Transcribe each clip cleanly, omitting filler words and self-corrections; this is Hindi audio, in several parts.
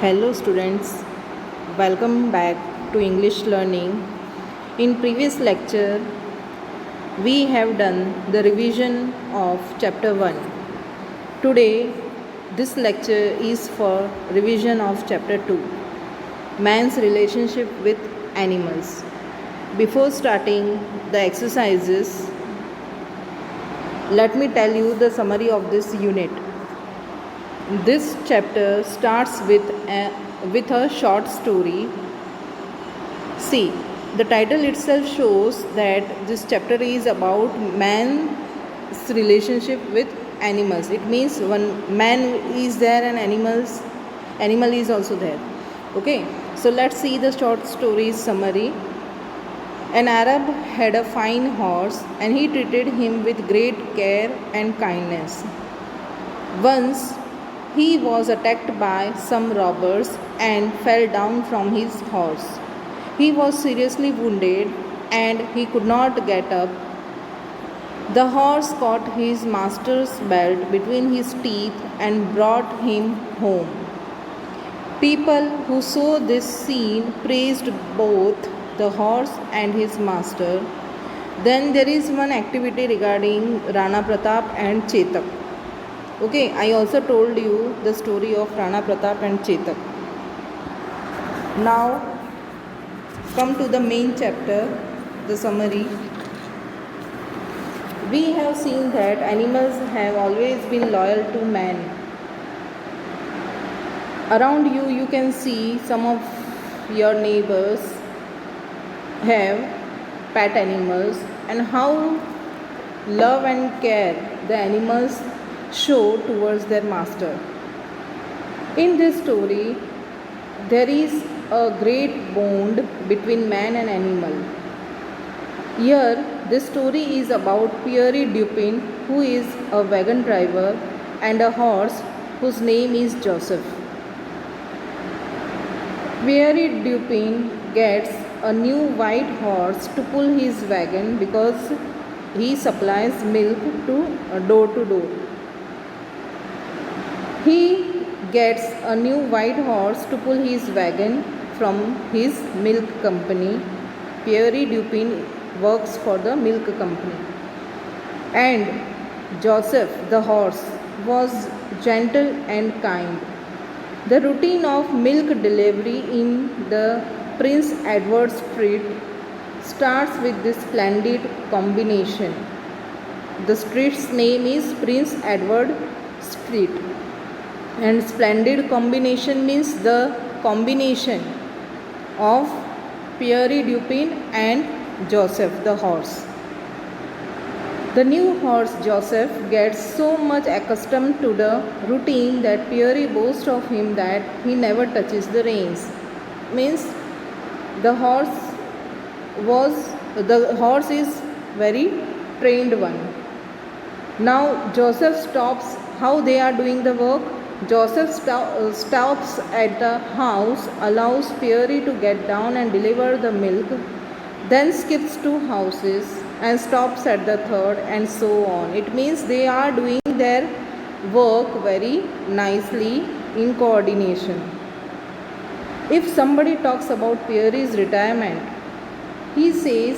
Hello students, welcome back to English learning. In previous lecture, we have done the revision of chapter 1. Today, this lecture is for revision of chapter 2, man's relationship with animals. Before starting the exercises, let me tell you the summary of this unit. This chapter starts with a short story. See, the title itself shows that this chapter is about man's relationship with animals. It means one man is there and animal is also there. Okay, so let's see the short story summary. An Arab had a fine horse and he treated him with great care and kindness. Once he was attacked by some robbers and fell down from his horse. He was seriously wounded and he could not get up. The horse caught his master's belt between his teeth and brought him home. People who saw this scene praised both the horse and his master. Then there is one activity regarding Rana Pratap and Chetak. Okay, I also told you the story of Rana Pratap and Chetak. Now, come to the main chapter, the summary. We have seen that animals have always been loyal to man. Around you, you can see some of your neighbors have pet animals and how love and care the animals show towards their master. In this story, there is a great bond between man and animal. Here, this story is about Pierre Dupin, who is a wagon driver, and a horse whose name is Joseph. Pierre Dupin gets a new white horse to pull his wagon because he supplies milk to door to door. He gets a new white horse to pull his wagon from his milk company. Pierre Dupin works for the milk company. And Joseph, the horse, was gentle and kind. The routine of milk delivery in the Prince Edward Street starts with this splendid combination. The street's name is Prince Edward Street. And splendid combination means the combination of Pierre Dupin and Joseph the horse. The new horse Joseph gets so much accustomed to the routine that Pierre boasts of him that he never touches the reins. Means the horse is very trained one. Now Joseph stops how they are doing the work. Joseph stops at the house, allows Pierre to get down and deliver the milk, then skips 2 houses and stops at the third, and so on. It means they are doing their work very nicely in coordination. If somebody talks about Pierre's retirement, he says,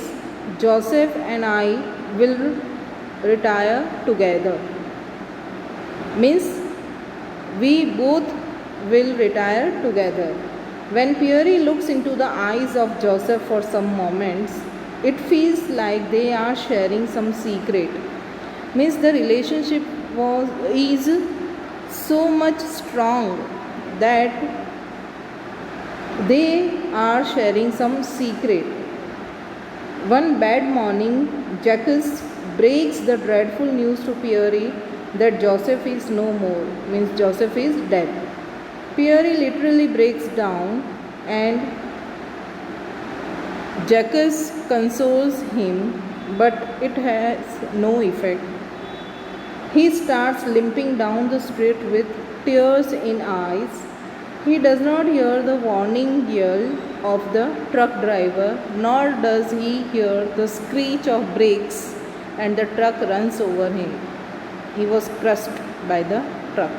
Joseph and I will retire together. Means we both will retire together. When Pierre looks into the eyes of Joseph for some moments, it feels like they are sharing some secret. Means the relationship is so much strong that they are sharing some secret. One bad morning, Jacques breaks the dreadful news to Pierre that Joseph is no more, means Joseph is dead. Pierre literally breaks down and Jacques consoles him, but it has no effect. He starts limping down the street with tears in eyes. He does not hear the warning yell of the truck driver, nor does he hear the screech of brakes, and the truck runs over him. He was crushed by the truck.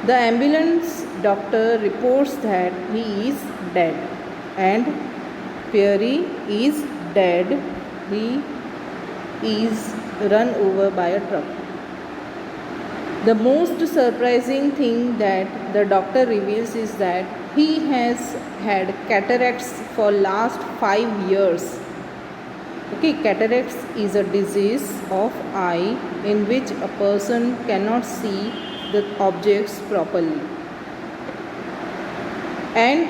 The ambulance doctor reports that he is dead and Pierre is dead. He is run over by a truck. The most surprising thing that the doctor reveals is that he has had cataracts for last 5 years. Okay, cataracts is a disease of eye in which a person cannot see the objects properly. And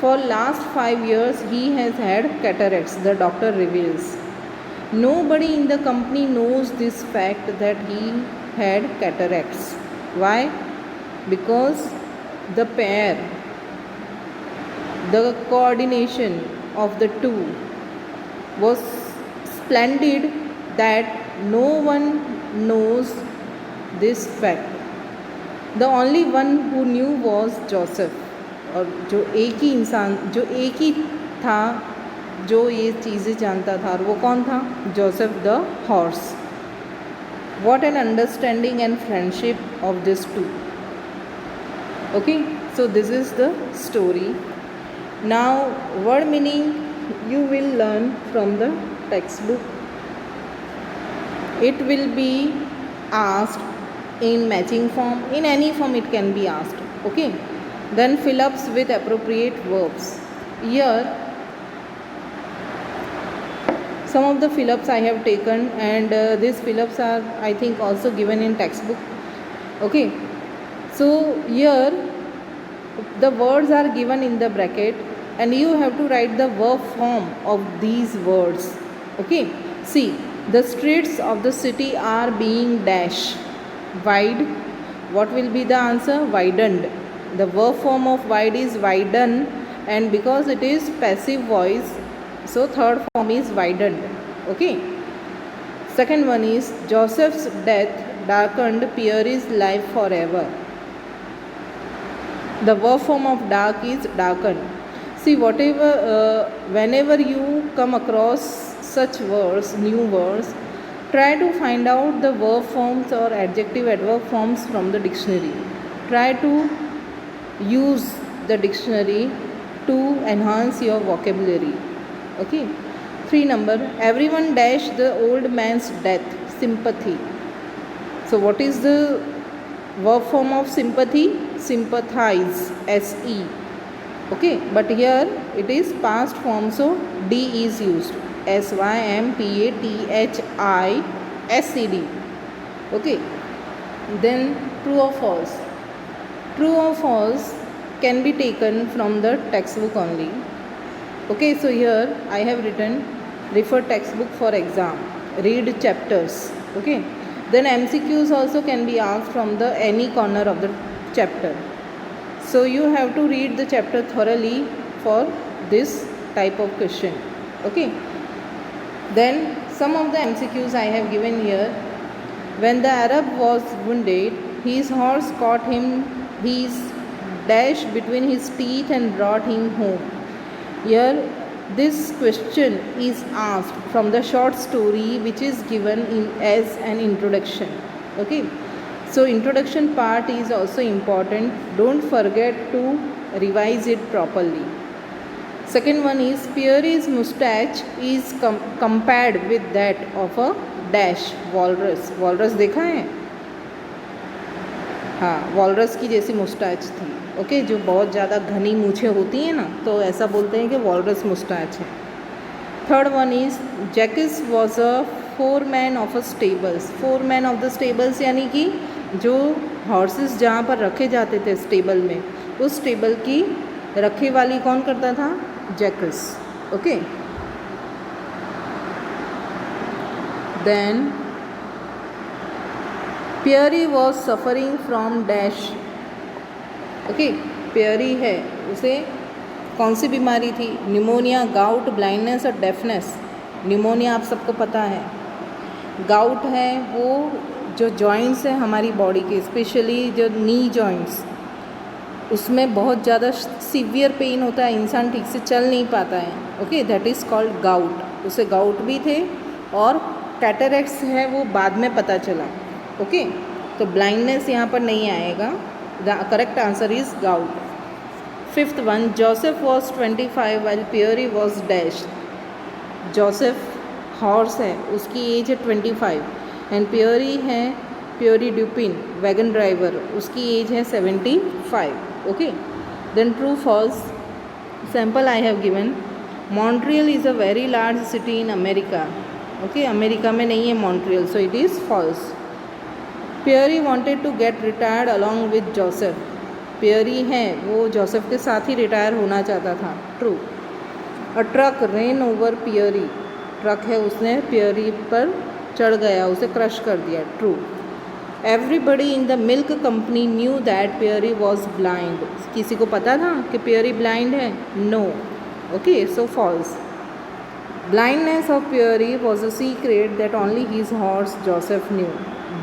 for last 5 years he has had cataracts, the doctor reveals. Nobody in the company knows this fact that he had cataracts. Why? Because the pair, the coordination of the two was splendid that no one knows this fact. The only one who knew was Joseph. और जो एक ही इंसान, जो एक ही था जो ये चीज़ें जानता था, और वो कौन था? Joseph the horse. What an understanding and friendship of these two. Okay, so this is the story. Now word meaning you will learn from the textbook. It will be asked in matching form, in any form it can be asked. Okay, then fill ups with appropriate verbs. Here some of the fill ups I have taken, and these fill ups are I think also given in textbook. Okay, so here the words are given in the bracket and you have to write the verb form of these words. Okay, see, the streets of the city are being dash wide. What will be the answer? Widened. The verb form of wide is widen, and because it is passive voice, so third form is widened. Okay. Second one is Joseph's death darkened Pierre's life forever. The verb form of dark is darkened. See, whenever you come across such words, new words, try to find out the verb forms or adjective adverb forms from the dictionary. Try to use the dictionary to enhance your vocabulary. Okay. 3 number, everyone dash the old man's death, sympathy. So what is the verb form of sympathy? Sympathize, S-E. Okay, but here it is past form, so D is used, S-Y-M-P-A-T-H-I-S-E-D. Okay, then true or false. True or false can be taken from the textbook only. Okay, so here I have written refer textbook for exam, read chapters. Okay, then MCQs also can be asked from the any corner of the chapter. So you have to read the chapter thoroughly for this type of question. Okay, then some of the MCQs I have given here. When the Arab was wounded, his horse caught him, his dash between his teeth and brought him home. Here this question is asked from the short story which is given in as an introduction. Okay, so introduction part is also important. Don't forget to revise it properly. Second one is Pierre's mustache is compared with that of a dash walrus. Walrus देखा है? हाँ, वॉलरस की जैसी मुस्टैच थी. ओके, जो बहुत ज़्यादा घनी मूछें होती हैं ना, तो ऐसा बोलते हैं कि वॉलरस मुस्टैच है. Third one is Jacques was a foreman of a stables. Foreman of the stables यानी कि जो हॉर्सेस जहाँ पर रखे जाते थे स्टेबल में, उस स्टेबल की रखेवाली कौन करता था? Jacques. Okay, then Pierre was suffering from dash. Okay, Pierre है, उसे कौन सी बीमारी थी? निमोनिया, गाउट, ब्लाइंडनेस और डेफनेस. निमोनिया आप सबको पता है. गाउट है वो जो जॉइंट्स हैं हमारी बॉडी के, स्पेशली जो नी जॉइंट्स, उसमें बहुत ज़्यादा सीवियर पेन होता है, इंसान ठीक से चल नहीं पाता है. Okay, that is called gout. उसे गाउट भी थे, और कैटरेक्ट्स है वो बाद में पता चला. ओके, तो ब्लाइंडनेस यहाँ पर नहीं आएगा. The correct answer is gout. Fifth one, Joseph was 25 while Pierre was dash. Joseph horse है, उसकी एज है 25 and Pierre Dupin wagon driver, उसकी एज है 75. Okay, then true false. Sample I have given. Montreal is a very large city in America. Okay, America में नहीं है Montreal, so it is false. Pierre wanted to get retired along with Joseph. Pierre है वो जोसेफ के साथ ही रिटायर होना चाहता था. ट्रू. अ ट्रक रेन ओवर पियरी. ट्रक है, उसने पियरी पर चढ़ गया, उसे क्रश कर दिया. True. Everybody in the milk company knew that Pierre was blind. किसी को पता था कि पियरी ब्लाइंड है? No. Okay, so false. Blindness of Pierre was a secret that only his horse Joseph knew.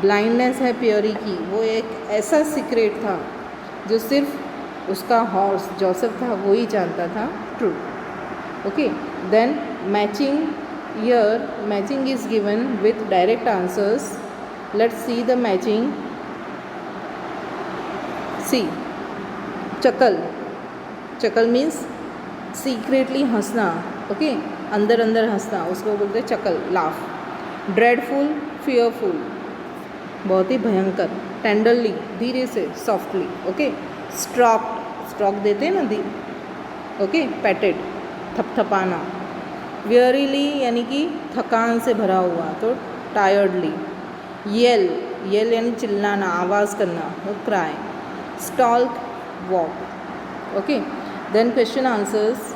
Blindness है पियरी की, वो एक ऐसा सीक्रेट था जो सिर्फ उसका हॉर्स जोसेफ था वो ही जानता था. True. Okay, then matching. Here matching is given with direct answers. Let's see the matching. See, चकल means secretly हंसना. ओके, अंदर अंदर हंसना, उसको बोलते हैं चकल, लाफ. ड्रेडफुल, fearful, बहुत ही भयंकर. टेंडरली, धीरे से, सॉफ्टली. ओके. स्ट्रॉक देते हैं ना, ओके, पैटेड, थपथपाना. वियरीली यानी कि थकान से भरा हुआ, तो टायर्डली. येल यानी चिल्लाना, आवाज़ करना, तो cry. Stalk, walk. Okay, then question answers.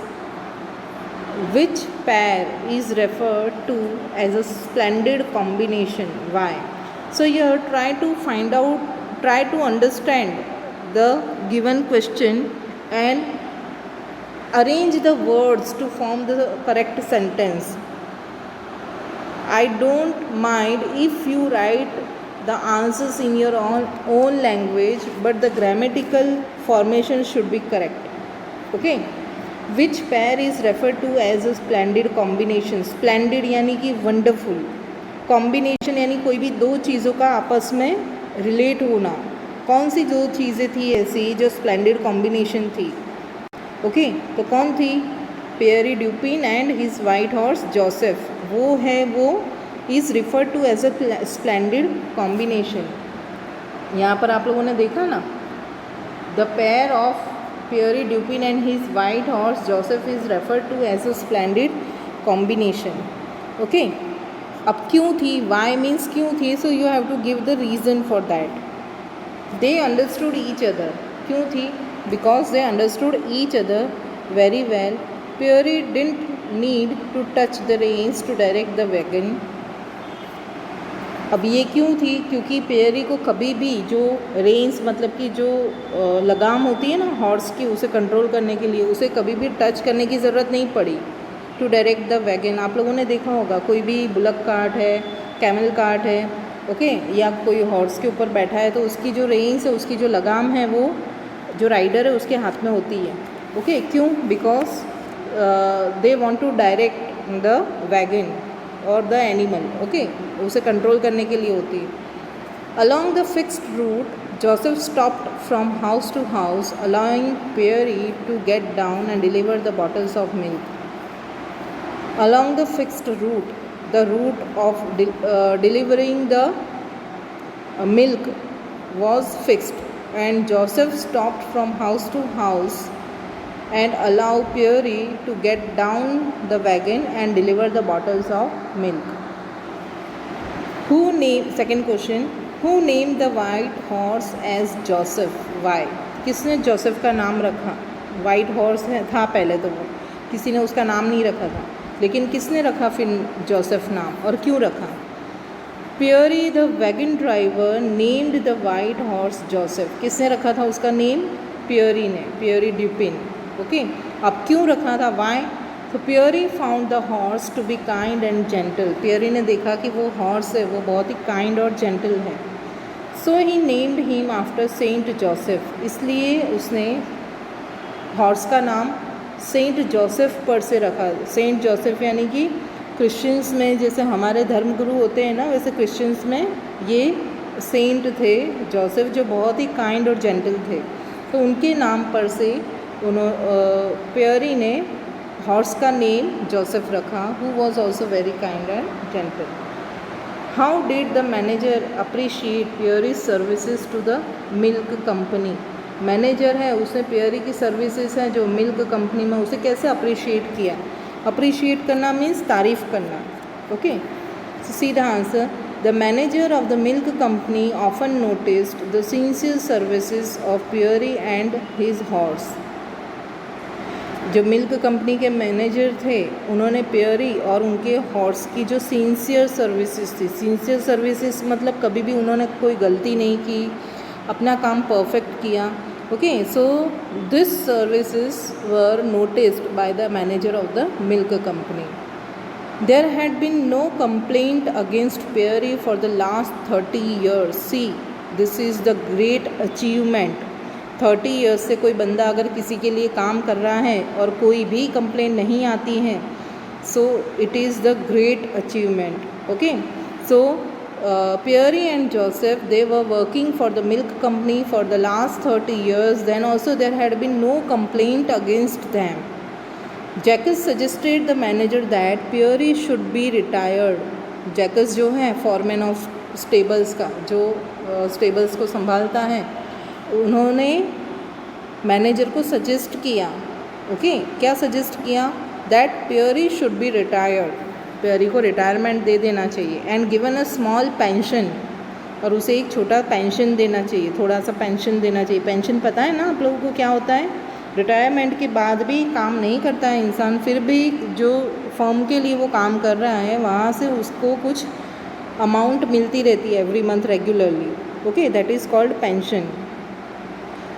Which pair is referred to as a splendid combination? Why? So here try to understand the given question and arrange the words to form the correct sentence. I don't mind if you write the answers in your own language, but the grammatical formation should be correct. Okay. Which pair is referred to as a splendid combination? Splendid यानी कि wonderful, combination यानी कोई भी दो चीज़ों का आपस में रिलेट होना. कौन सी दो चीज़ें थी ऐसी जो स्प्लेंडिड कॉम्बिनेशन थी? ओके, तो कौन थी? Pierre Dupin and his white horse Joseph. वो is referred to as a splendid combination. यहाँ पर आप लोगों ने देखा ना, the pair of Pierre Dupin and his white horse Joseph is referred to as a splendid combination. Okay, अब क्यों थी? वाई मीन्स क्यों थी, so you have to give the reason for that. They understood each other. क्यों थी? Because they understood each other very well. Pieri didn't need to touch the reins to direct the wagon. अब ये क्यों थी? क्योंकि पियरी को कभी भी जो रेंस मतलब कि जो लगाम होती है ना हॉर्स की, उसे कंट्रोल करने के लिए उसे कभी भी टच करने की ज़रूरत नहीं पड़ी. To direct the wagon. आप लोगों ने देखा होगा, कोई भी बुलक कार्ट है, कैमल कार्ट है, ओके, या कोई हॉर्स के ऊपर बैठा है, तो उसकी जो रेंस है, उसकी जो लगाम है, वो जो राइडर है उसके हाथ में होती है. ओके, क्यों? Because they want to direct the wagon और द एनिमल. ओके, उसे कंट्रोल करने के लिए होती है. Along the fixed route Joseph stopped from house to house allowing Pierre to get down and deliver the bottles of milk. Along the fixed route, the route of delivering the milk was fixed and Joseph stopped from house to house and allowed Pieri to get down the wagon and deliver the bottles of milk. Second question, who named the white horse as Joseph? Why? किसने जोसेफ का नाम रखा? वाइट हॉर्स है था पहले, तो वो किसी ने उसका नाम नहीं रखा था, लेकिन किसने रखा फिर जोसेफ नाम, और क्यों रखा? Pierre the wagon driver named the white horse Joseph. किसने रखा था उसका नेम? पियरी ने, पियरी ड्यूपिन. ओके, अब क्यों रखा था? वाई? तो Pierre found the horse to be kind and gentle. Pierre ने देखा कि वो हॉर्स है, वो बहुत ही काइंड और जेंटल है. So he named him after Saint Joseph. इसलिए उसने हॉर्स का नाम सेंट जोसेफ पर से रखा. सेंट जोसेफ यानी कि क्रिश्चियंस में जैसे हमारे धर्मगुरु होते हैं ना, वैसे क्रिश्चियंस में ये सेंट थे जोसेफ, जो बहुत ही काइंड और जेंटल थे, तो उनके नाम पर से पियरी ने हॉर्स का नेम जोसेफ रखा, who was also very kind and gentle. How did the manager appreciate Pierre's services to the milk company? Manager है, उसने पियरी की सर्विसेज हैं जो मिल्क कंपनी में, उसे कैसे अप्रिशिएट किया? अप्रिशिएट करना मीन्स तारीफ़ करना। Okay, see the answer. The manager of the milk company often noticed the sincere services of Pierre and his horse. जो मिल्क कंपनी के मैनेजर थे, उन्होंने पियरी और उनके हॉर्स की जो सिंसियर सर्विसेज थी, सिंसियर सर्विसेज मतलब कभी भी उन्होंने कोई गलती नहीं की, अपना काम परफेक्ट किया। Okay, so this services were noticed by the manager of the milk company. There had been no complaint against Pierre for the last 30 years। See this is the great achievement. 30 years से कोई बंदा अगर किसी के लिए काम कर रहा है और कोई भी कंप्लेंट नहीं आती है, so it is the great achievement. Okay, so Pierre and Joseph, they were working for the milk company for the last 30 years, then also there had been no complaint against them. Jacques suggested the manager that Pierre should be retired. Jacques जो है फॉरमैन ऑफ स्टेबल्स का, जो स्टेबल्स को संभालता है, उन्होंने मैनेजर को सजेस्ट किया। ओके, क्या सजेस्ट किया? That Pierre should be retired, Pierre को रिटायरमेंट दे देना चाहिए, and given a small pension, और उसे एक छोटा पेंशन देना चाहिए, थोड़ा सा पेंशन देना चाहिए। पेंशन पता है ना आप लोगों को क्या होता है? रिटायरमेंट के बाद भी काम नहीं करता है इंसान, फिर भी जो फर्म के लिए वो काम कर रहा है वहाँ से उसको कुछ अमाउंट मिलती रहती है every month regularly. Okay, that is called pension.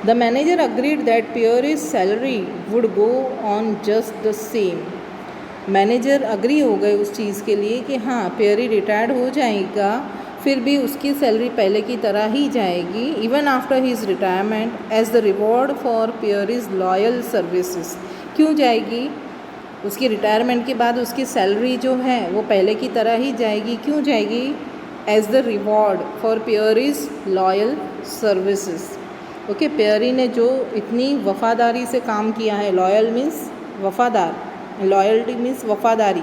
The manager agreed that Pierre's salary would go on just the same। Manager agree हो गए उस चीज़ के लिए कि हाँ, पियरी रिटायर्ड हो जाएगा, फिर भी उसकी सैलरी पहले की तरह ही जाएगी, even after his retirement, as the reward for Pierre's loyal services. क्यों जाएगी? उसकी रिटायरमेंट के बाद उसकी सैलरी जो है वो पहले की तरह ही जाएगी। क्यों जाएगी? As the reward for Pierre's loyal services. Okay, Pierre ने जो इतनी वफ़ादारी से काम किया है, लॉयल मीन्स वफ़ादार, लॉयल्टी मीन्स वफ़ादारी।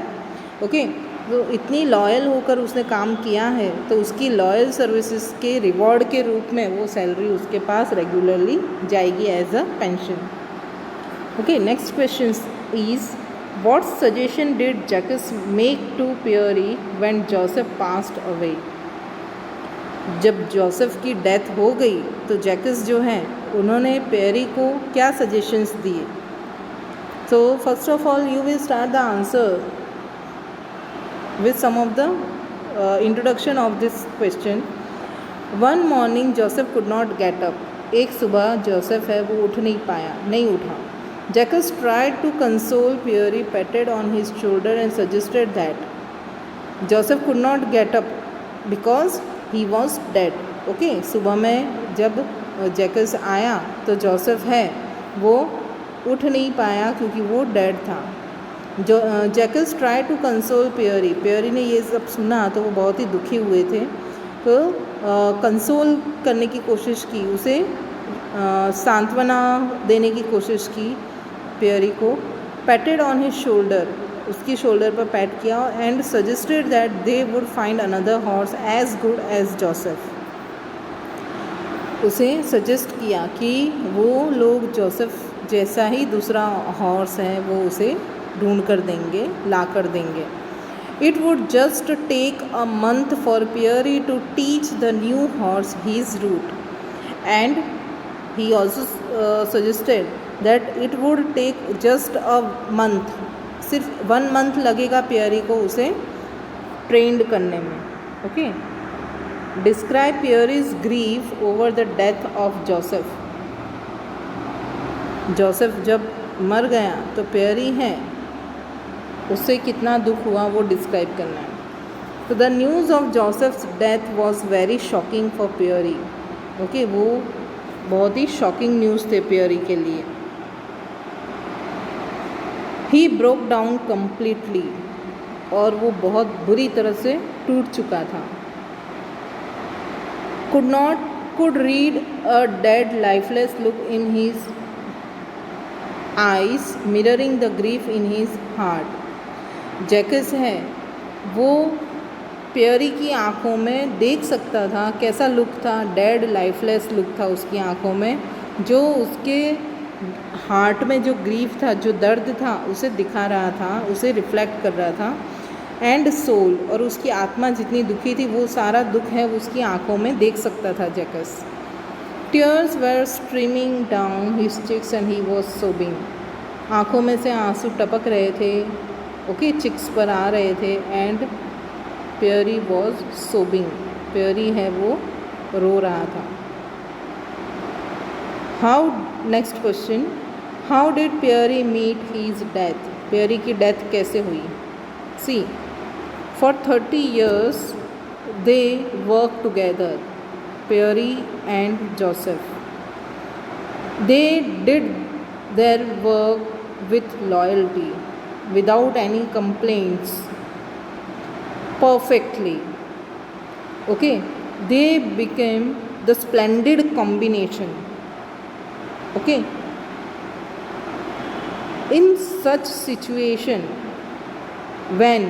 ओके, तो इतनी लॉयल होकर उसने काम किया है, तो उसकी लॉयल सर्विसेज के रिवॉर्ड के रूप में वो सैलरी उसके पास रेगुलरली जाएगी as a pension. Okay, next question is what suggestion did Jacques make to Pierre when Joseph passed away? जब जोसेफ की डेथ हो गई तो जैकस जो हैं उन्होंने पियरी को क्या सजेशंस दिए? So first of all you will start the answer with some of the introduction of this question. One morning Joseph could not get up. एक सुबह जोसेफ है वो उठ नहीं पाया, नहीं उठा। Jacques tried to console Pierre, patted on his shoulder and suggested that Joseph could not get up because he was dead. Okay, सुबह में जब जैकस आया तो जोसेफ है वो उठ नहीं पाया क्योंकि वो डेड था। जो जैकस ट्राई टू कंसोल पियरी, पियरी ने ये सब सुना तो वो बहुत ही दुखी हुए थे, तो कंसोल करने की कोशिश की, उसे सांत्वना देने की कोशिश की पियरी को। पैटेड ऑन हिज शोल्डर, उसकी शोल्डर पर पैट किया, and suggested that they would find another horse as good as Joseph. उसे सजेस्ट किया कि वो लोग जोसेफ जैसा ही दूसरा हॉर्स है वो उसे ढूंढ कर देंगे, ला कर देंगे। It would just take a month for Pierre to teach the new horse his route, and he also suggested that it would take just a month, सिर्फ 1 month लगेगा पियरी को उसे ट्रेंड करने में। Okay, describe Pierre's grief over the death of Joseph. Joseph जब मर गया तो पियरी है उससे कितना दुख हुआ वो डिस्क्राइब करना है। तो the news of Joseph's death was very shocking for Pierre. Okay, वो बहुत ही शॉकिंग न्यूज़ थे पियरी के लिए। ही ब्रोक डाउन कम्प्लीटली, और वो बहुत बुरी तरह से टूट चुका था। could read a dead lifeless look in his eyes, mirroring the grief in his heart। Jacques है वो पियरी की आंखों में देख सकता था कैसा लुक था, डेड लाइफलेस लुक था उसकी आंखों में, जो उसके हार्ट में जो ग्रीफ था, जो दर्द था उसे दिखा रहा था, उसे रिफ्लेक्ट कर रहा था। एंड सोल, और उसकी आत्मा जितनी दुखी थी वो सारा दुख है वो उसकी आंखों में देख सकता था Jacques. Tears were streaming down his cheeks and he was sobbing. आँखों में से आंसू टपक रहे थे, ओके, चिक्स पर आ रहे थे। एंड पियरी वॉज सोबिंग, पियरी है वो रो रहा था। How, next question, how did Pierre meet his death. Pierre की डेथ कैसे हुई? सी, for 30 years they worked together, Pieri and Joseph. They did their work with loyalty, without any complaints, perfectly. Okay, they became the splendid combination. Okay, in such situation when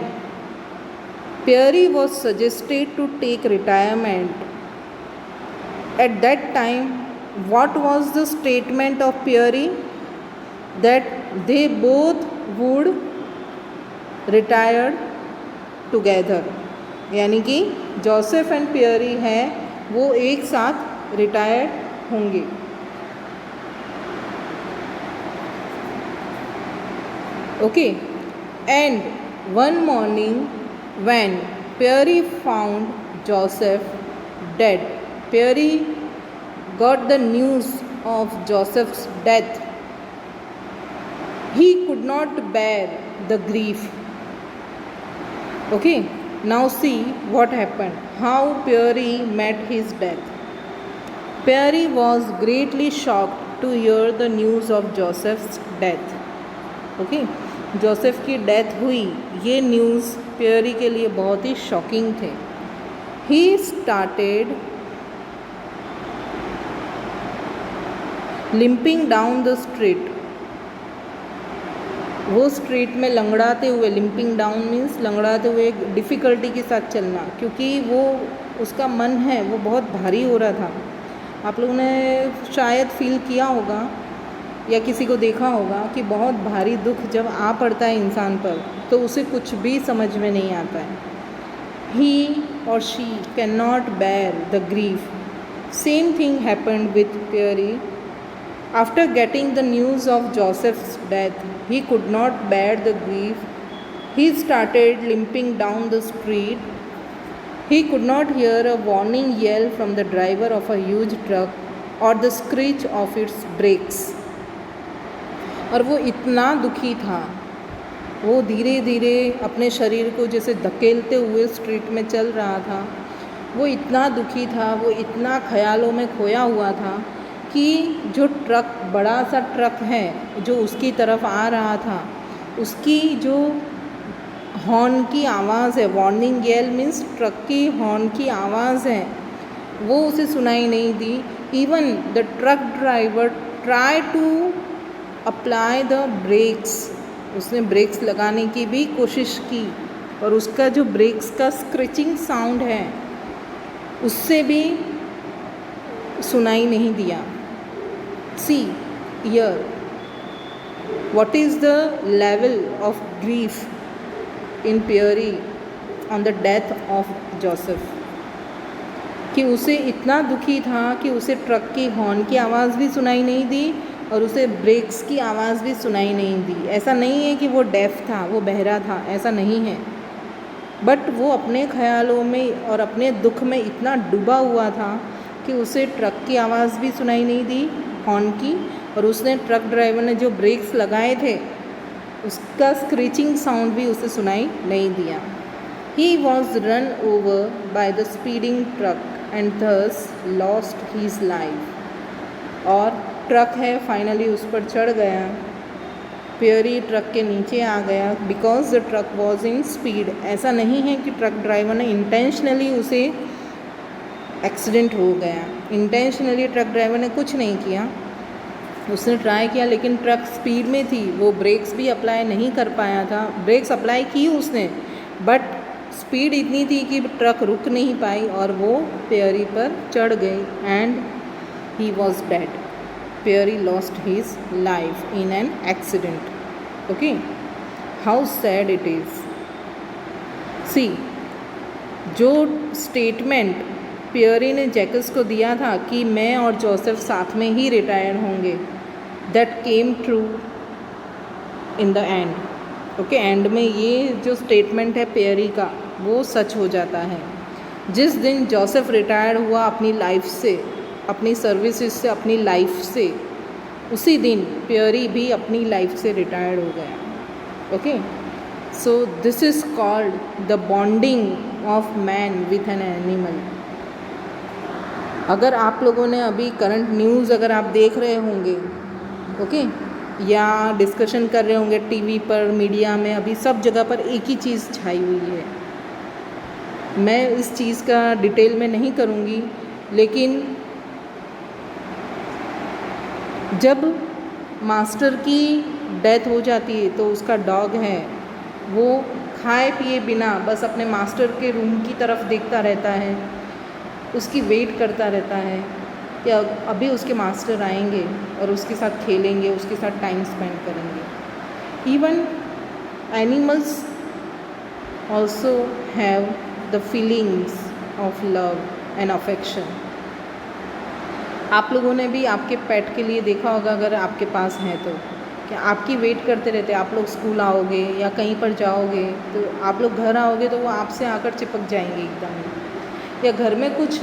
Pieri was suggested to take retirement, at that time what was the statement of Pieri? That they both would retire together, यानी कि जोसेफ एंड पियरी है वो एक साथ रिटायर होंगे। Okay, and one morning when Pieri found Joseph dead, Pieri got the news of Joseph's death. He could not bear the grief. Okay, now see what happened, how Pieri met his death. Pieri was greatly shocked to hear the news of Joseph's death. Okay, Joseph की डेथ हुई, ये न्यूज़ पियरी के लिए बहुत ही शॉकिंग थे। ही started limping down the street, वो स्ट्रीट में लंगड़ाते हुए, लिम्पिंग डाउन मीन्स लंगड़ाते हुए, डिफ़िकल्टी के साथ चलना, क्योंकि वो उसका मन है वो बहुत भारी हो रहा था। आप लोगों ने शायद फील किया होगा या किसी को देखा होगा कि बहुत भारी दुख जब आ पड़ता है इंसान पर तो उसे कुछ भी समझ में नहीं आता है। ही और she can not bear the grief. Same thing happened with Pierre. After getting the news of Joseph's death he could not bear the grief. He started limping down the street. He could not hear a warning yell from the driver of a huge truck और the screech of its brakes. और वो इतना दुखी था, वो धीरे धीरे अपने शरीर को जैसे धकेलते हुए स्ट्रीट में चल रहा था। वो इतना दुखी था, वो इतना ख्यालों में खोया हुआ था कि जो ट्रक, बड़ा सा ट्रक है जो उसकी तरफ आ रहा था, उसकी जो हॉर्न की आवाज़ है, वार्निंग येल मीन्स ट्रक की हॉर्न की आवाज़ है, वो उसे सुनाई नहीं दी। Even the truck driver try to apply the brakes, उसने ब्रेक्स लगाने की भी कोशिश की और उसका जो ब्रेक्स का स्क्रैचिंग साउंड है उससे भी सुनाई नहीं दिया। See here what is the level of grief in Pierre on the death of Joseph, कि उसे इतना दुखी था कि उसे ट्रक की हॉर्न की आवाज़ भी सुनाई नहीं दी और उसे ब्रेक्स की आवाज़ भी सुनाई नहीं दी। ऐसा नहीं है कि वो डेफ था, वो बहरा था, ऐसा नहीं है, बट वो अपने ख्यालों में और अपने दुख में इतना डूबा हुआ था कि उसे ट्रक की आवाज़ भी सुनाई नहीं दी, हॉर्न की, और उसने ट्रक ड्राइवर ने जो ब्रेक्स लगाए थे उसका स्क्रीचिंग साउंड भी उसे सुनाई नहीं दिया। He was run over by the speeding truck and thus lost his life. और ट्रक है फाइनली उस पर चढ़ गया, पियरी ट्रक के नीचे आ गया because the truck was in speed. ऐसा नहीं है कि ट्रक ड्राइवर ने इंटेंशनली उसे एक्सीडेंट हो गया। इंटेंशनली ट्रक ड्राइवर ने कुछ नहीं किया, उसने ट्राई किया लेकिन ट्रक स्पीड में थी, वो ब्रेक्स भी अप्लाई नहीं कर पाया था। ब्रेक्स अप्लाई की उसने बट स्पीड इतनी थी कि ट्रक रुक नहीं पाई और वो पेयरी पर चढ़ गई and he was dead. Pierre lost his life in an accident. Okay, how sad it is. See, जो स्टेटमेंट पेयरी ने जैकस को दिया था कि मैं और जोसेफ साथ में ही रिटायर होंगे, that came true in the end. Okay, and में ये जो स्टेटमेंट है पेयरी का वो सच हो जाता है। जिस दिन जोसेफ रिटायर हुआ अपनी लाइफ से, अपनी सर्विसेज से, अपनी लाइफ से, उसी दिन पेयरी भी अपनी लाइफ से रिटायर हो गया। Okay, so this is called the bonding of man with an animal. अगर आप लोगों ने अभी करंट न्यूज़ अगर आप देख रहे होंगे, ओके, या डिस्कशन कर रहे होंगे टीवी पर, मीडिया में, अभी सब जगह पर एक ही चीज़ छाई हुई है। मैं इस चीज़ का डिटेल में नहीं करूँगी, लेकिन जब मास्टर की डेथ हो जाती है तो उसका डॉग है वो खाए पिए बिना बस अपने मास्टर के रूम की तरफ देखता रहता है, उसकी वेट करता रहता है कि अभी उसके मास्टर आएंगे और उसके साथ खेलेंगे, उसके साथ टाइम स्पेंड करेंगे। Even animals also have the feelings of love and affection. आप लोगों ने भी आपके पेट के लिए देखा होगा, अगर आपके पास है तो, कि आपकी वेट करते रहते हैं। आप लोग स्कूल आओगे या कहीं पर जाओगे तो आप लोग घर आओगे तो वो आपसे आकर चिपक जाएंगे एकदम, या घर में कुछ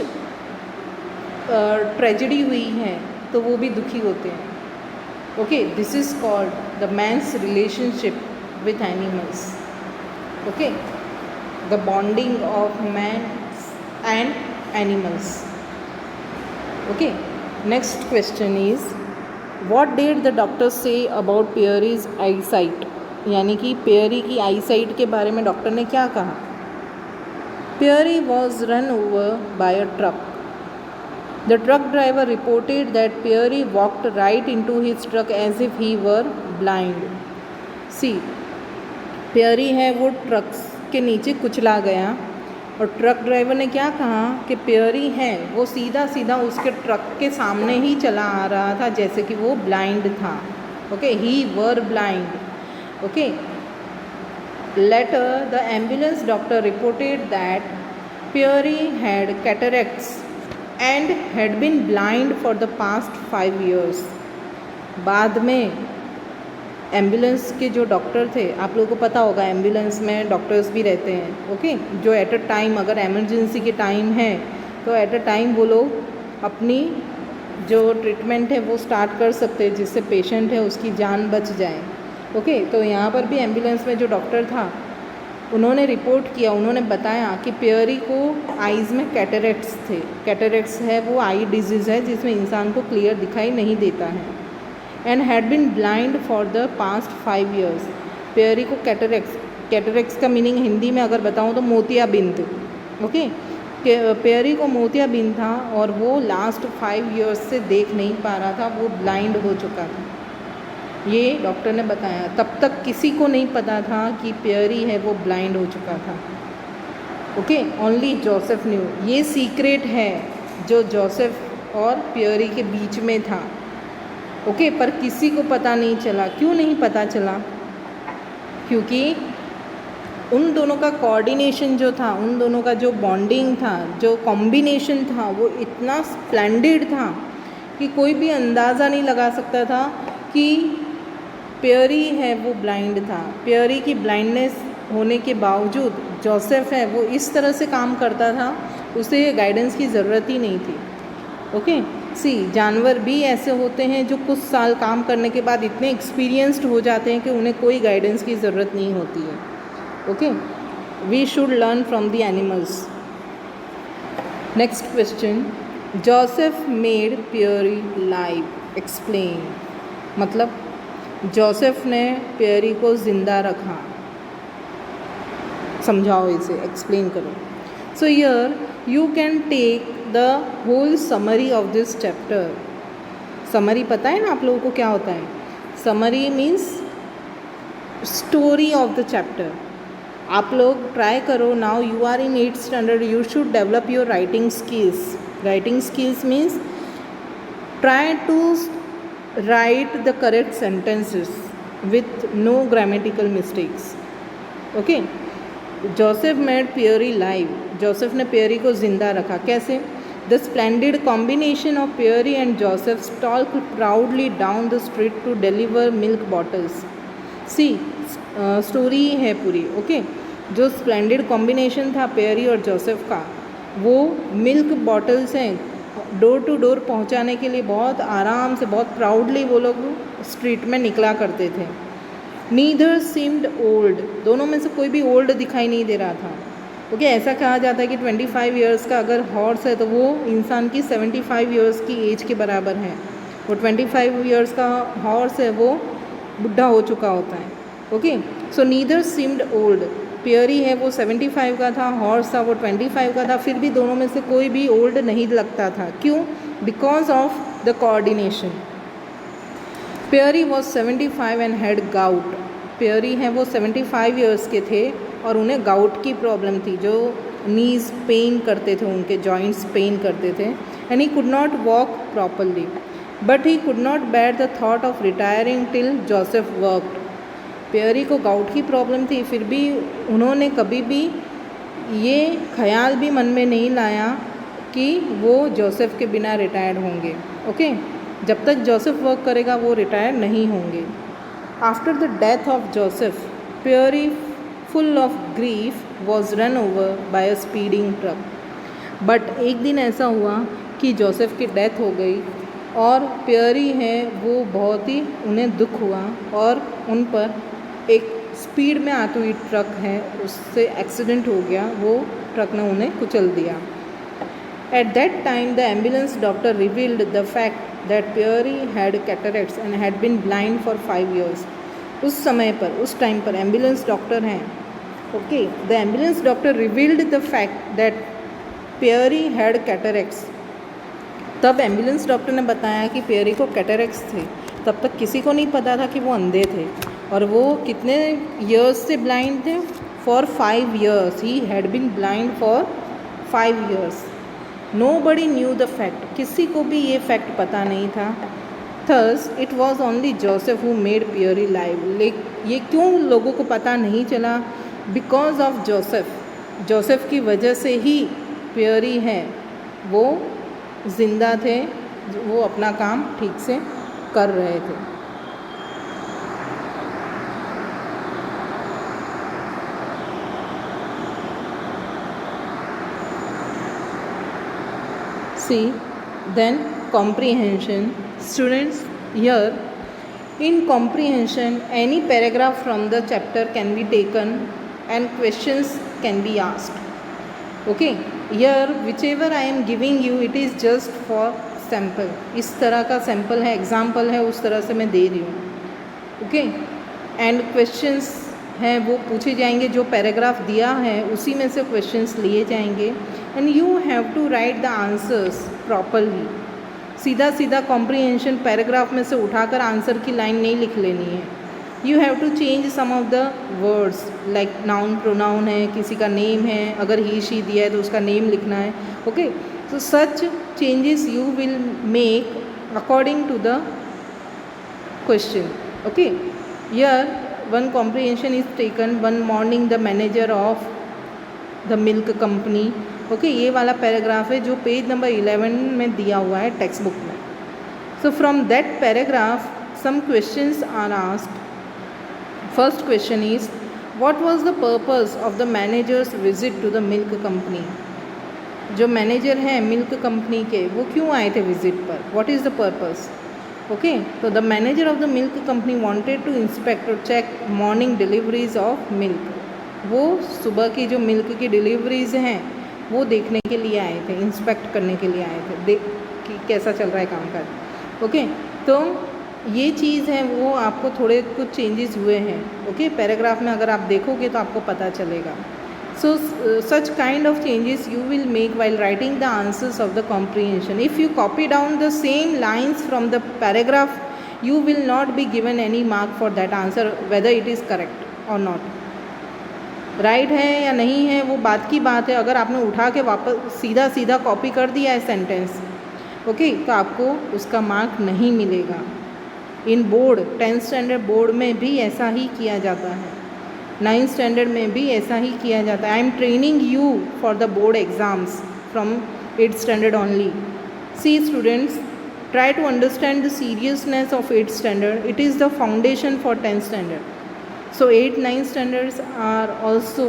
ट्रेजेडी हुई है तो वो भी दुखी होते हैं। Okay, this is called the man's relationship with animals. Okay, the bonding of man and animals. Okay, next question is what did the doctor say about Pierre's eyesight, यानी कि पेयरी की आई साइट के बारे में डॉक्टर ने क्या कहा। Pierre was run over by a truck. The truck driver reported that Pierre walked right into his truck as if he were blind. See, Pierre है वो ट्रक के नीचे कुचला गया और ट्रक ड्राइवर ने क्या कहा कि पेयरी है वो सीधा सीधा उसके ट्रक के सामने ही चला आ रहा था जैसे कि वो ब्लाइंड था। Okay, he were blind. Okay, later the ambulance doctor reported that Pierre had cataracts and had been blind for the past 5 years। बाद में एम्बुलेंस के जो डॉक्टर थे, आप लोगों को पता होगा एम्बुलेंस में डॉक्टर्स भी रहते हैं, ओके, जो एट अ टाइम अगर एमरजेंसी के टाइम है तो एट अ टाइम वो लोग अपनी जो ट्रीटमेंट है वो स्टार्ट कर सकते हैं जिससे पेशेंट है उसकी जान बच जाए। ओके, तो यहाँ पर भी एम्बुलेंस में जो डॉक्टर था उन्होंने रिपोर्ट किया, उन्होंने बताया कि पेयरी को आइज़ में कैटरेक्ट्स थे। कैटरेक्ट्स है वो आई डिजीज़ है जिसमें इंसान को क्लियर दिखाई नहीं देता है, and had been blind for the past 5 years। Pierre को कैटरेक्ट्स का मीनिंग हिंदी में अगर बताऊँ तो मोतियाबिंद। ओके, पेयरी को मोतियाबिंद था और वो लास्ट 5 years से देख नहीं पा रहा था, वो ब्लाइंड हो चुका था, ये डॉक्टर ने बताया। तब तक किसी को नहीं पता था कि पेयरी है वो ब्लाइंड हो चुका था। Okay, only Joseph new. ये सीक्रेट है जो जोसेफ और पेयरी के बीच में था। ओके, पर किसी को पता नहीं चला। क्यों नहीं पता चला? क्योंकि उन दोनों का कोऑर्डिनेशन जो था, उन दोनों का जो बॉन्डिंग था, जो कॉम्बिनेशन था, वो इतना स्प्लेंडेड था कि कोई भी अंदाज़ा नहीं लगा सकता था कि पेयरी है वो ब्लाइंड था। पेयरी की ब्लाइंडनेस होने के बावजूद जोसेफ है वो इस तरह से काम करता था, उसे गाइडेंस की ज़रूरत ही नहीं थी। ओके, सी, जानवर भी ऐसे होते हैं जो कुछ साल काम करने के बाद इतने एक्सपीरियंस्ड हो जाते हैं कि उन्हें कोई गाइडेंस की ज़रूरत नहीं होती है। Okay, we should learn from the animals. Next question, Joseph made Pierre live, explain. मतलब जोसेफ ने पेयरी को ज़िंदा रखा, समझाओ इसे, एक्सप्लेन करो। So here you can take the whole summary of this chapter. Summary पता है ना आप लोगों को क्या होता है? Summary means story of the chapter. आप लोग ट्राई करो, now you are in 8th standard, you should develop your writing skills. Writing skills means try to write the correct sentences with no grammatical mistakes. Okay, Joseph made Pierre live. Joseph ने पियरी को जिंदा रखा। कैसे? The splendid combination of Pierre and Joseph stalked proudly down the street to deliver milk bottles. See story है पूरी। ओके, जो स्प्लेंडिड कॉम्बिनेशन था पियरी और जोसेफ का, वो मिल्क बॉटल्स हैं डोर टू डोर पहुंचाने के लिए बहुत आराम से, बहुत प्राउडली वो लोग स्ट्रीट में निकला करते थे। नीदर सीम्ड ओल्ड, दोनों में से कोई भी ओल्ड दिखाई नहीं दे रहा था। ओके, ऐसा कहा जाता है कि 25 इयर्स का अगर हॉर्स है तो वो इंसान की 75 इयर्स की एज के बराबर है। वो 25 इयर्स का हॉर्स है वो बुढ़ा हो चुका होता है। ओके, सो नीदर सीम्ड ओल्ड, पियरी है वो 75 का था, हॉर्स था वो 25 का था, फिर भी दोनों में से कोई भी ओल्ड नहीं लगता था। क्यों? Because of the coordination. Pierre was 75 and had gout. Pierre हैं वो 75 ईयर्स के थे और उन्हें गाउट की प्रॉब्लम थी, जो नीज पेन करते थे, उनके जॉइंट्स पेन करते थे। And he could not walk properly, but he could not bear the thought of retiring till Joseph worked. Pierre को गाउट की प्रॉब्लम थी, फिर भी उन्होंने कभी भी ये ख्याल भी मन में नहीं लाया कि वो जोसेफ के बिना रिटायर्ड होंगे। ओके, जब तक जोसेफ वर्क करेगा वो रिटायर नहीं होंगे। After the death of Joseph, Pierre full of grief was run over by a speeding truck. But एक दिन ऐसा हुआ कि जोसेफ की डेथ हो गई और पियरी हैं वो बहुत ही उन्हें दुख हुआ और उन पर एक स्पीड में आती हुई ट्रक है उससे एक्सीडेंट हो गया, वो ट्रक ने उन्हें कुचल दिया। At that time, the ambulance doctor revealed the fact that Pieri had cataracts and had been blind for 5 years. उस समय पर, उस टाइम पर एम्बुलेंस डॉक्टर हैं। Okay, the ambulance doctor revealed the fact that Pierre had cataracts. तब एम्बुलेंस डॉक्टर ने बताया कि पियरी को कैटरेक्ट्स थे। तब तक किसी को नहीं पता था कि वो अंधे थे। और वो कितने ईयर्स से ब्लाइंड थे? For 5 years. He had been blind for 5 years. Nobody knew the fact. किसी को भी ये फैक्ट पता नहीं था। Thus, it was only Joseph who made Pieri live. ये क्यों लोगों को पता नहीं चला? Because of Joseph. जोसेफ की वजह से ही पियरी हैं वो ज़िंदा थे, वो अपना काम ठीक से कर रहे थे। See, then comprehension. Students, here in comprehension, any paragraph from the chapter can be taken and questions can be asked. Okay, here whichever I am giving you, it is just for sample. इस तरह का sample है, example है, उस तरह से मैं दे रही हूँ। Okay, and questions हैं वो पूछे जाएंगे, जो पैराग्राफ दिया है उसी में से क्वेश्चंस लिए जाएंगे and you have to write the answers properly. सीधा सीधा कॉम्प्रीहेंशन पैराग्राफ में से उठाकर आंसर की लाइन नहीं लिख लेनी है। You have to change some of the words, like noun pronoun है, किसी का नेम है, अगर ही शी दिया है तो उसका नेम लिखना है। Okay, so such changes you will make according to the question. Okay, here one comprehension is taken. One morning the manager of the milk company. Okay, ये वाला पैराग्राफ है जो पेज नंबर 11 में दिया हुआ है टेक्स्ट बुक में। So from that paragraph some questions are asked. First question is what was the purpose of the manager's visit to the milk company. जो मैनेजर हैं मिल्क कंपनी के, वो क्यों आए थे विजिट पर? What is the purpose? Okay, तो the manager of the milk company wanted to inspect और check morning deliveries of milk. वो सुबह की जो मिल्क की डिलीवरीज हैं वो देखने के लिए आए थे, इंस्पेक्ट करने के लिए आए थे, देख कि कैसा चल रहा है कामकाज। ओके, तो ये चीज़ है वो आपको थोड़े कुछ चेंजेस हुए हैं। ओके, पैराग्राफ में अगर आप देखोगे तो आपको पता चलेगा। So such kind of changes you will make while writing the answers of the comprehension. If you copy down the same lines from the paragraph, you will not be given any mark for that answer, whether it is correct or not. Right है या नहीं है वो बात की बात है. अगर आपने उठा के वापस सीधा सीधा कॉपी कर दिया है सेंटेंस, ओके, तो आपको उसका मार्क नहीं मिलेगा. इन बोर्ड 10th स्टैंडर्ड बोर्ड में भी ऐसा ही किया जाता है, 9th स्टैंडर्ड में भी ऐसा ही किया जाता है. I am training you for the board exams from 8th standard only. See students, try to understand the seriousness of 8th standard. It is the foundation for 10th standard. So 8th 9th standards are also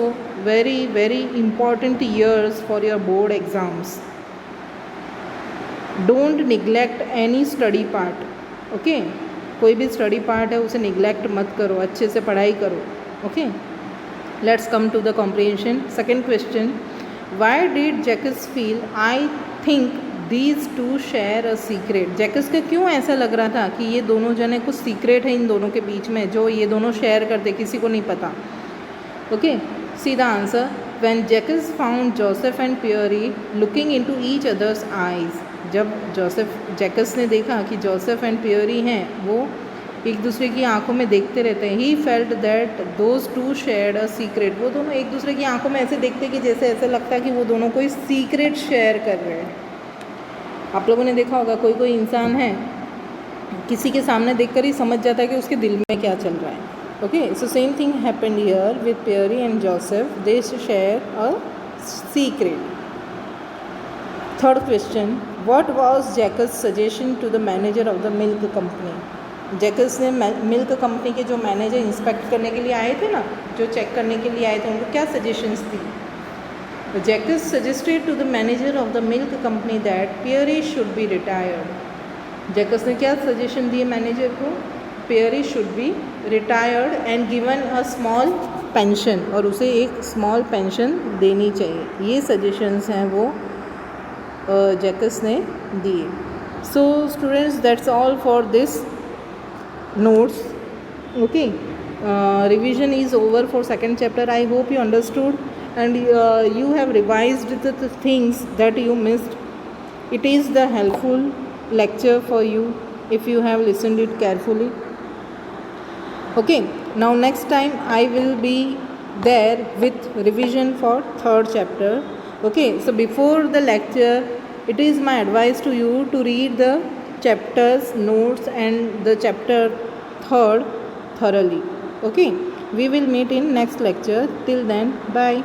very very important years for your board exams. Don't neglect any study part. Okay, कोई भी स्टडी पार्ट है उसे निगलेक्ट मत करो, अच्छे से पढ़ाई करो. Okay, let's come to the comprehension. Second question, why did Jacques feel I think these two share a secret. Jacques को क्यों ऐसा लग रहा था कि ये दोनों जने कुछ सीक्रेट है इन दोनों के बीच में जो ये दोनों शेयर करते, किसी को नहीं पता. Okay, see the answer. When Jacques found Joseph and Pierre looking into each other's eyes. जब जैकस ने देखा कि जोसेफ एंड पियरी हैं वो एक दूसरे की आंखों में देखते रहते हैं, he felt that those two shared a secret. वो दोनों एक दूसरे की आंखों में ऐसे देखते कि जैसे ऐसा लगता है कि वो दोनों कोई सीक्रेट शेयर कर रहे हैं. आप लोगों ने देखा होगा कोई कोई इंसान है किसी के सामने देखकर ही समझ जाता है कि उसके दिल में क्या चल रहा है. Okay, so same thing happened here with Pierre and Joseph. They share a secret. Third question, what was Jacques suggestion to the manager of the milk company. Jacques ने मिल्क कंपनी के जो मैनेजर इंस्पेक्ट करने के लिए आए थे ना, जो चेक करने के लिए आए थे, उनको क्या सजेशंस दी. Jacques suggested to the manager of the milk company that Pierre should be retired. Jacques ने क्या सजेशन दिए मैनेजर को, Pierre should be retired and given a small pension, और उसे एक स्मॉल पेंशन देनी चाहिए. ये सजेशंस हैं वो जैकस ने दिए. So students, that's all for this notes. Okay, revision is over for second chapter. I hope you understood and you have revised the things that you missed. It is the helpful lecture for you if you have listened it carefully. Okay, now next time I will be there with revision for third chapter. Okay, so before the lecture, it is my advice to you to read the chapters notes and the chapter third thoroughly. Okay, we will meet in next lecture. Till then, bye.